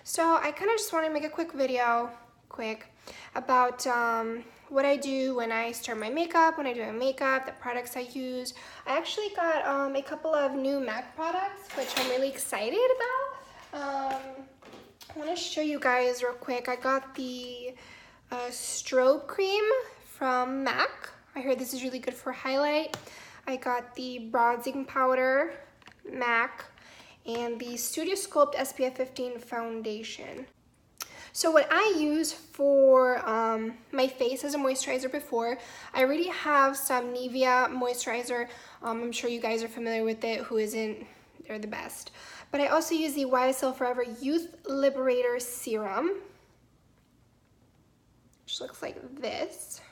So I kind of just want to make a quick video, about what I do when I start my makeup, when I do my makeup, the products I use. I actually got a couple of new MAC products, which I'm really excited about. I want to show you guys real quick. I got the strobe cream from MAC. I heard this is really good for highlight. I got the bronzing powder, MAC, and the Studio Sculpt SPF 15 foundation. So what I use for my face as a moisturizer before, I already have some Nivea moisturizer. I'm sure you guys are familiar with it. Who isn't? They're the best. But I also use the YSL Forever Youth Liberator Serum, which looks like this.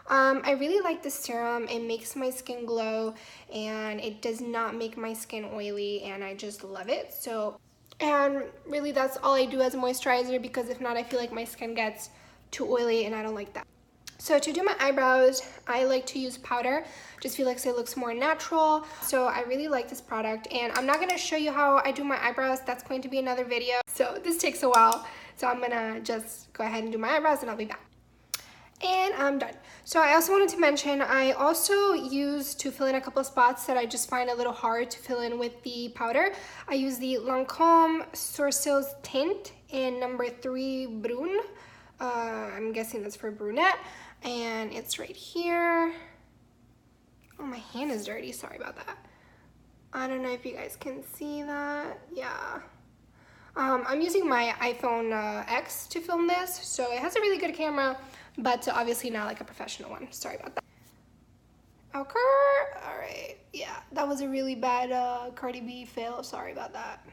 I really like this serum. It makes my skin glow and it does not make my skin oily, and I just love it. And really that's all I do as a moisturizer, because if not, I feel like my skin gets too oily and I don't like that. So to do my eyebrows, I like to use powder. Just feel like it looks more natural. So I really like this product, and I'm not gonna show you how I do my eyebrows. That's going to be another video. So this takes a while. So I'm gonna just go ahead and do my eyebrows and I'll be back. And I'm done. So I also wanted to mention, I also use to fill in a couple of spots that I just find a little hard to fill in with the powder. I use the Lancome Sourcils Tint in number 3 Brune. I'm guessing that's for brunette. And it's right here. Oh, my hand is dirty. Sorry about that. I don't know if you guys can see that. Yeah. I'm using my iPhone X to film this, so it has a really good camera, but obviously not like a professional one. Sorry about that. Okay, all right. Yeah, that was a really bad Cardi B fail. Sorry about that.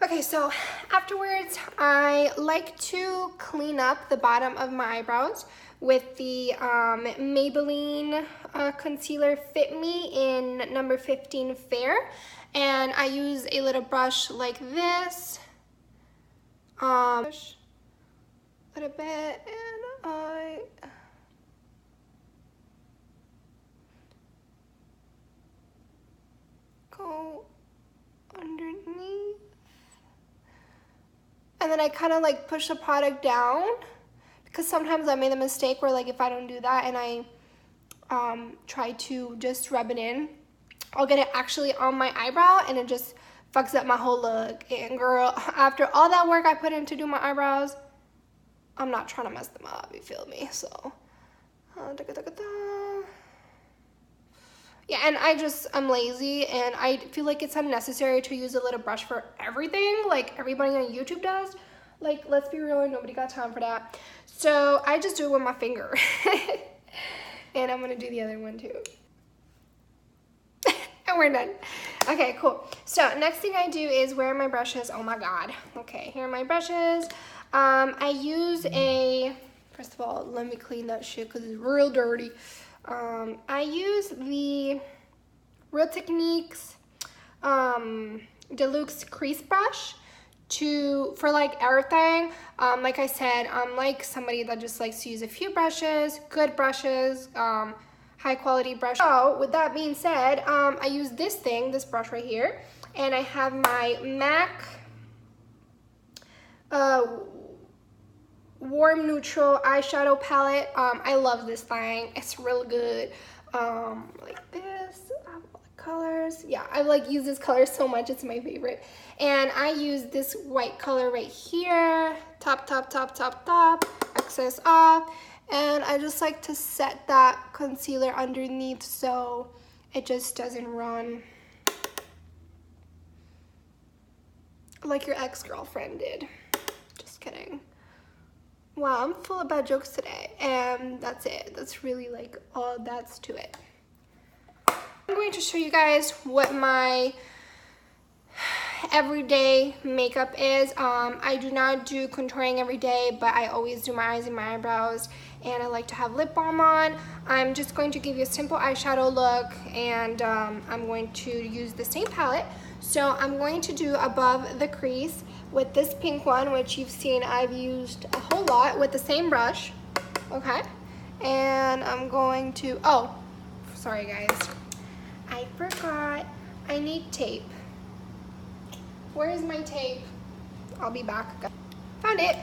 Okay, so afterwards, I like to clean up the bottom of my eyebrows with the Maybelline concealer Fit Me in number 15 Fair. And I use a little brush like this, a little bit, and I go underneath. And then I kind of like push the product down, because sometimes I made a mistake where, like, if I don't do that and I try to just rub it in, I'll get it actually on my eyebrow and it just fucks up my whole look. And girl, after all that work I put in to do my eyebrows, I'm not trying to mess them up, you feel me? So, yeah, and I'm lazy, and I feel like it's unnecessary to use a little brush for everything, like everybody on YouTube does. Like, let's be real, nobody got time for that. So I just do it with my finger. And I'm gonna do the other one too. And we're done. Okay, cool. So next thing I do is wear my brushes. Oh my God. Okay, here are my brushes. I use first of all, let me clean that shit because it's real dirty. I use the Real Techniques Deluxe Crease Brush for like everything. Like I said, I'm like somebody that just likes to use a few brushes, good brushes, high quality brush. So with that being said, I use this brush right here, and I have my MAC Warm Neutral eyeshadow palette. I love this thing. It's real good. Like this. I have all the colors. Yeah, I like use this color so much. It's my favorite. And I use this white color right here. Top, excess off. And I just like to set that concealer underneath so it just doesn't run like your ex-girlfriend did. Just kidding. Wow, I'm full of bad jokes today, and that's it. That's really like all that's to it. I'm going to show you guys what my everyday makeup is. I do not do contouring every day, but I always do my eyes and my eyebrows, and I like to have lip balm on. I'm just going to give you a simple eyeshadow look, and I'm going to use the same palette. So I'm going to do above the crease with this pink one, which you've seen I've used a whole lot, with the same brush, okay? And I'm going to, oh, sorry guys, I forgot I need tape. Where is my tape? I'll be back. Found it.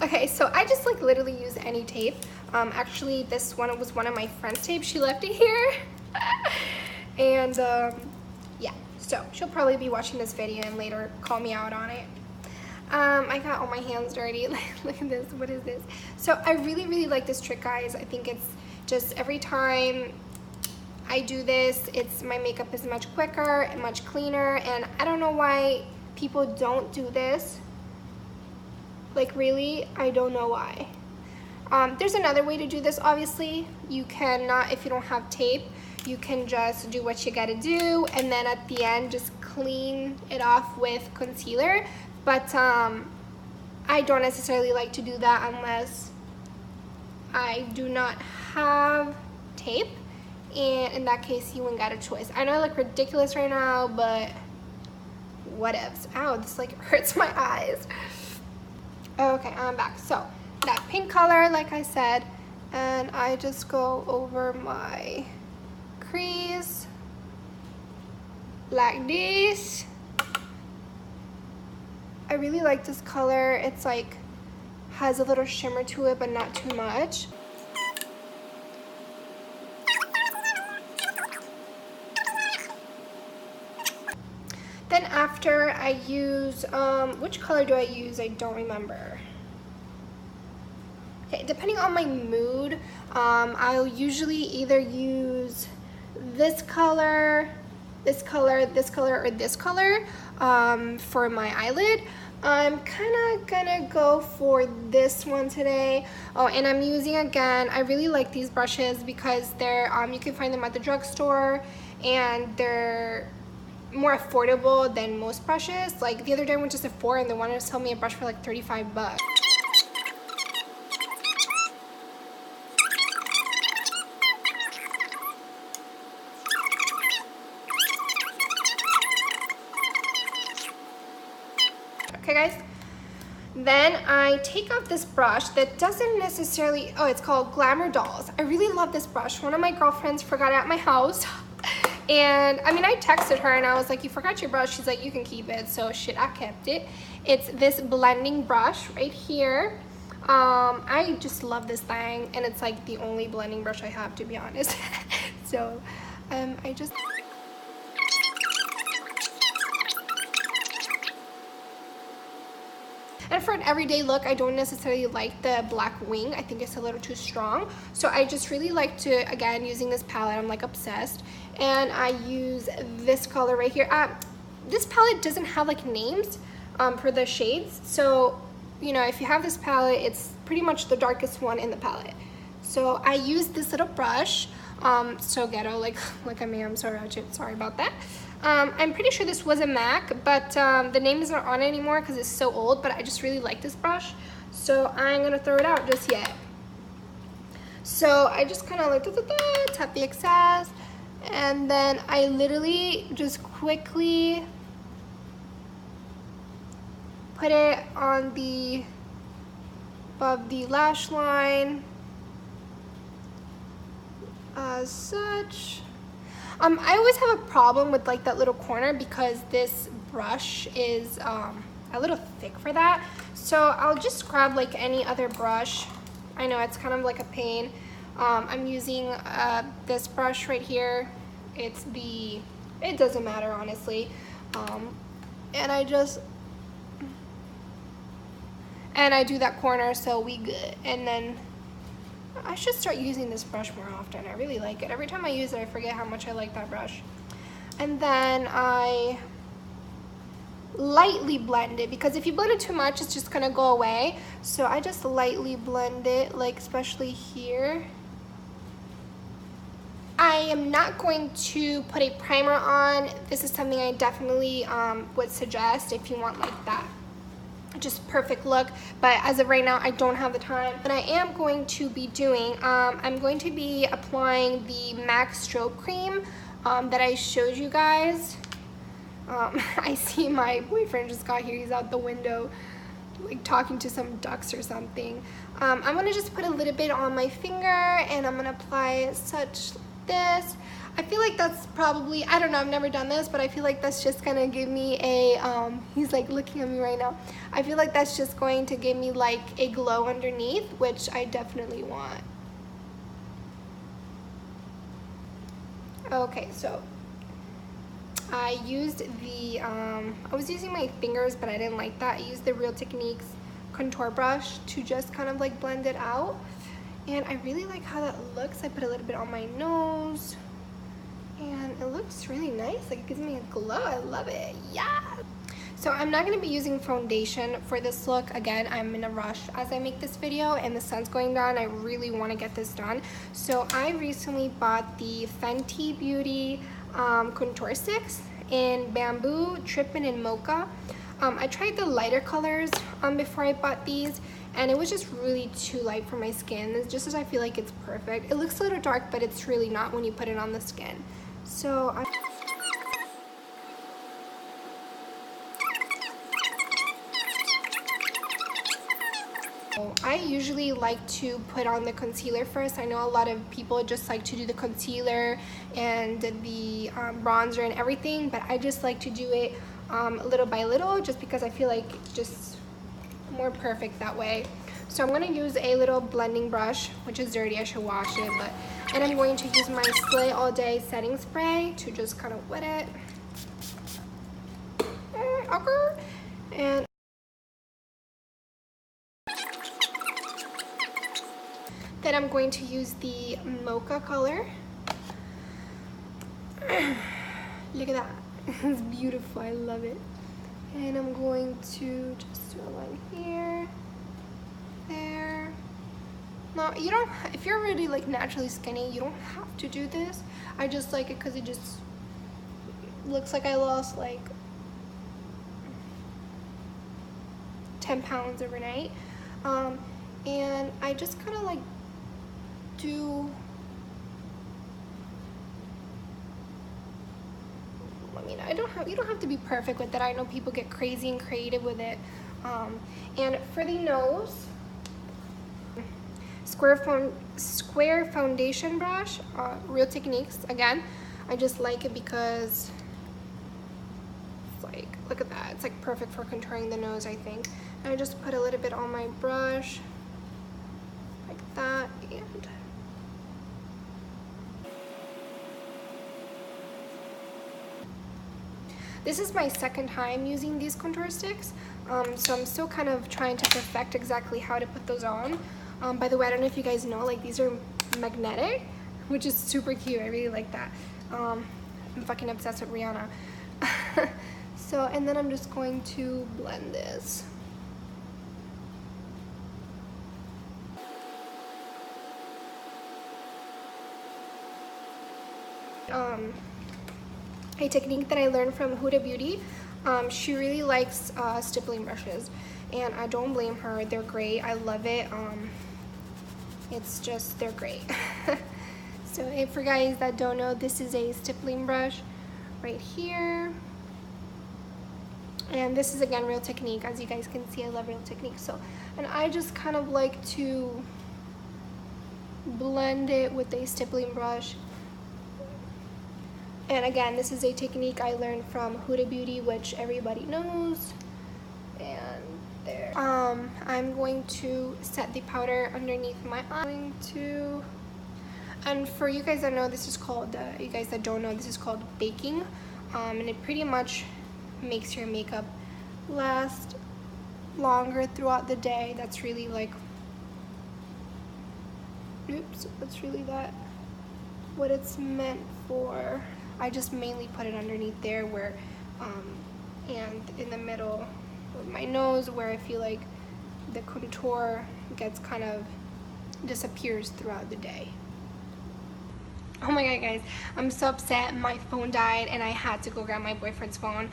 Okay, so I just like literally use any tape. Actually, this one was one of my friend's tape. She left it here. And yeah, so she'll probably be watching this video and later call me out on it. I got all my hands dirty. Look at this. What is this? So I really like this trick, guys. I think it's just every time I do this, my makeup is much quicker and much cleaner, and I don't know why people don't do this. Like, really, I don't know why. There's another way to do this, obviously. You cannot, if you don't have tape, you can just do what you gotta do, and then at the end, just clean it off with concealer. But I don't necessarily like to do that unless I do not have tape. And in that case, you ain't got a choice. I know I look ridiculous right now, but whatevs. Ow, this like hurts my eyes. Okay, I'm back. So that pink color, like I said, and I just go over my crease like this. I really like this color. It's like has a little shimmer to it, but not too much. Then after I use, which color do I use? I don't remember. Okay, depending on my mood, I'll usually either use this color, this color, this color, or this color for my eyelid. I'm kind of gonna go for this one today. Oh, and I'm using, again, I really like these brushes because they're, you can find them at the drugstore, and they're more affordable than most brushes. Like the other day I went to Sephora and they wanted to sell me a brush for like 35 bucks. Okay guys, then I take off this brush that doesn't necessarily, oh, it's called Glamour Dolls. I really love this brush. One of my girlfriends forgot it at my house. And I mean, I texted her and I was like, you forgot your brush. She's like, you can keep it. So shit, I kept it. It's this blending brush right here. I just love this thing, and it's like the only blending brush I have, to be honest. So I just... And for an everyday look, I don't necessarily like the black wing. I think it's a little too strong. So I just really like to, again, using this palette, I'm like obsessed. And I use this color right here. This palette doesn't have like names for the shades. So, you know, if you have this palette, it's pretty much the darkest one in the palette. So I use this little brush. So ghetto, like I mean, I'm so ratchet, sorry about that. I'm pretty sure this was a MAC, but the name isn't on it anymore because it's so old, but I just really like this brush. So I'm gonna throw it out just yet. So I just kind of like tap the excess, and then I literally just quickly put it on the, above the lash line, as such. I always have a problem with like that little corner because this brush is a little thick for that. So I'll just grab like any other brush. I know it's kind of like a pain. I'm using this brush right here. It's the, it doesn't matter honestly. And I just, and I do that corner so we good. And then I should start using this brush more often. I really like it. Every time I use it, I forget how much I like that brush. And then I lightly blend it, because if you blend it too much, it's just gonna go away. So I just lightly blend it, like especially here. I am not going to put a primer on. This is something I definitely would suggest if you want like that just perfect look, but as of right now I don't have the time. But I am going to be doing, I'm going to be applying the MAC strobe cream that I showed you guys. I see my boyfriend just got here, he's out the window like talking to some ducks or something. I'm gonna just put a little bit on my finger and I'm gonna apply such this. I feel like that's probably, I don't know, I've never done this, but I feel like that's just gonna give me a, he's like looking at me right now. I feel like that's just going to give me like a glow underneath, which I definitely want. Okay, so I used the, I was using my fingers, but I didn't like that. I used the Real Techniques contour brush to just kind of like blend it out. And I really like how that looks. I put a little bit on my nose. And it looks really nice, like it gives me a glow. I love it, yeah. So I'm not gonna be using foundation for this look. Again, I'm in a rush as I make this video and the sun's going down. I really wanna get this done. So I recently bought the Fenty Beauty contour sticks in Bamboo, Trippin', and Mocha. I tried the lighter colors before I bought these, and it was just really too light for my skin. It's just as I feel like it's perfect. It looks a little dark, but it's really not when you put it on the skin. So I usually like to put on the concealer first. I know a lot of people just like to do the concealer and the bronzer and everything, but I just like to do it little by little, just because I feel like it's just more perfect that way. So I'm going to use a little blending brush, which is dirty, I should wash it, and I'm going to use my Slay All Day setting spray to just kind of wet it. And then I'm going to use the Mocha color. Look at that. It's beautiful. I love it. And I'm going to just do a line here, there. No, you don't, if you're really like naturally skinny, you don't have to do this. I just like it because it just looks like I lost like 10 pounds overnight. And I just kind of like do, I mean, you don't have to be perfect with it. I know people get crazy and creative with it. And for the nose, square foundation brush, Real Techniques again. I just like it because it's like, look at that, it's like perfect for contouring the nose, I think. And I just put a little bit on my brush like that, and this is my second time using these contour sticks, so I'm still kind of trying to perfect exactly how to put those on. By the way, I don't know if you guys know, like these are magnetic, which is super cute. I really like that. I'm fucking obsessed with Rihanna. So, and then I'm just going to blend this. A technique that I learned from Huda Beauty. She really likes stippling brushes, and I don't blame her. They're great. I love it. It's just, they're great. So if for guys that don't know, this is a stippling brush right here. And this is again Real Technique. As you guys can see, I love Real Technique. So, and I just kind of like to blend it with a stippling brush. And again, this is a technique I learned from Huda Beauty, which everybody knows. And there. I'm going to set the powder underneath my eye. And for you guys that know, this is called, you guys that don't know, this is called baking. And it pretty much makes your makeup last longer throughout the day. That's really like, oops, that's really what it's meant for. I just mainly put it underneath there where, and in the middle of my nose where I feel like the contour gets kind of disappears throughout the day. Oh my god, guys, I'm so upset. My phone died and I had to go grab my boyfriend's phone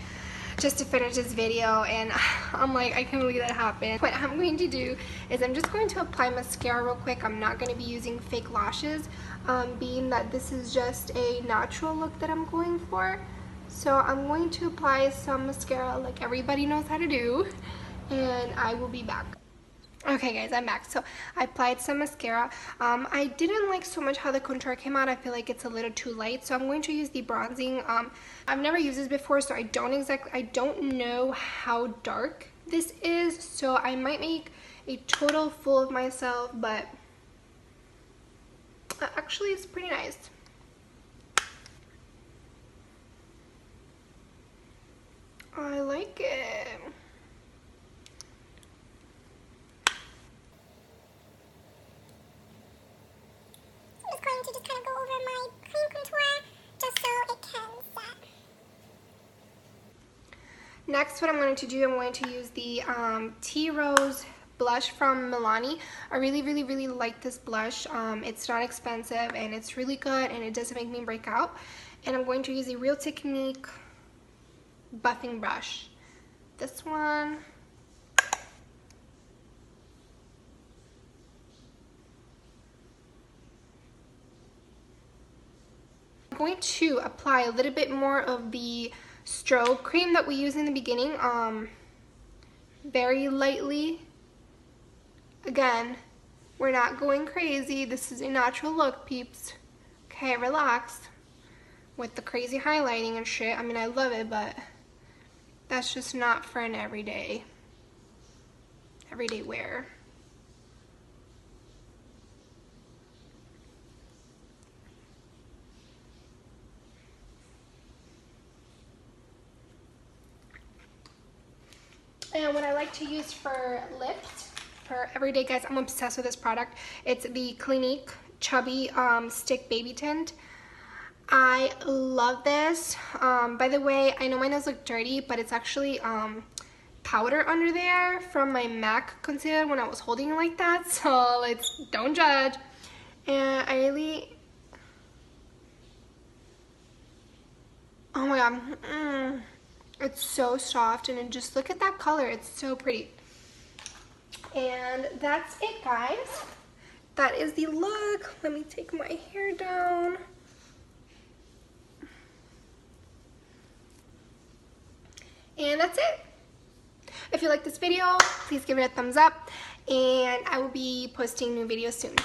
just to finish this video, and I'm like, I can't believe that happened. What I'm going to do is I'm just going to apply mascara real quick. I'm not going to be using fake lashes, being that this is just a natural look that I'm going for. So I'm going to apply some mascara like everybody knows how to do, and I will be back. Okay guys, I'm back. So I applied some mascara. I didn't like so much how the contour came out. I feel like it's a little too light. So I'm going to use the bronzing. I've never used this before, so I don't know how dark this is. So I might make a total fool of myself, but actually it's pretty nice. I like it. To just kind of go over my cream contour just so it can set. Next, what I'm going to do, I'm going to use the Tea Rose blush from Milani. I really like this blush. It's not expensive and it's really good and it doesn't make me break out. And I'm going to use a Real Technique buffing brush. This one. I'm going to apply a little bit more of the strobe cream that we used in the beginning, very lightly. Again, we're not going crazy. This is a natural look, peeps. Okay, relax with the crazy highlighting and shit. I mean, I love it, but that's just not for an everyday wear. And what I like to use for lips, for everyday guys, I'm obsessed with this product. It's the Clinique Chubby Stick Baby Tint. I love this. By the way, I know my nails look dirty, but it's actually powder under there from my MAC concealer when I was holding it like that. So don't judge. And I really, oh my god. It's so soft and just look at that color. It's so pretty. And that's it, guys. That is the look. Let me take my hair down. And that's it. If you like this video, please give it a thumbs up. And I will be posting new videos soon.